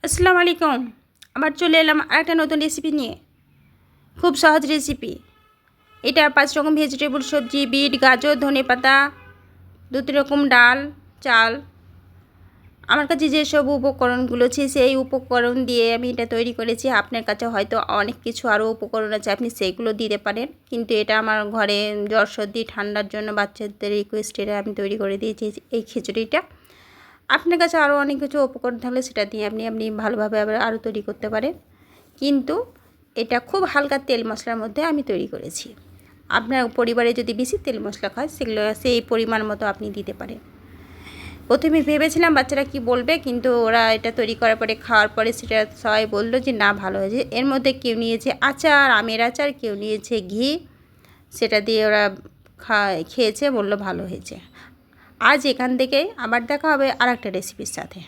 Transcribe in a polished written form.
আসসালামু আলাইকুম। আবার চলে এলাম আরেকটা নতুন রেসিপি নিয়ে। খুব সহজ রেসিপি। এটা 5 রকম ভেজিটেবল সবজি, বিট, গাজর, ধনেপাতা, 2 রকম ডাল, চাল। আমার কাছে যেসব উপকরণগুলো আছে সেই উপকরণ দিয়ে আমি এটা তৈরি করেছি। আপনার কাছে হয়তো অনেক কিছু আরও উপকরণ আছে, আপনি সেইগুলো দিতে পারেন। কিন্তু এটা আমার ঘরে জ্বর, সর্দি, ঠান্ডার জন্য বাচ্চাদের রিকোয়েস্টে আমি তৈরি করে দিয়েছি এই খিচুড়িটা। আপনার কাছে আরও অনেক কিছু উপকরণ থাকলে সেটা দিয়ে আপনি ভালোভাবে আবার আরও তৈরি করতে পারেন। কিন্তু এটা খুব হালকা তেল মশলার মধ্যে আমি তৈরি করেছি। আপনার পরিবারে যদি বেশি তেল মশলা খায় সেগুলো সেই পরিমাণ মতো আপনি দিতে পারেন। প্রথমে ভেবেছিলাম বাচ্চারা কি বলবে, কিন্তু ওরা এটা তৈরি করার পরে খাওয়ার পরে সেটা সবাই বললো যে না, ভালো হয়েছে। এর মধ্যে কেউ নিয়েছে আচার, আমের আচার, কেউ নিয়েছে ঘি। সেটা দিয়ে ওরা খেয়েছে, বললো ভালো হয়েছে। আজ এখান থেকে আবার দেখা হবে আরেকটা রেসিপির সাথে।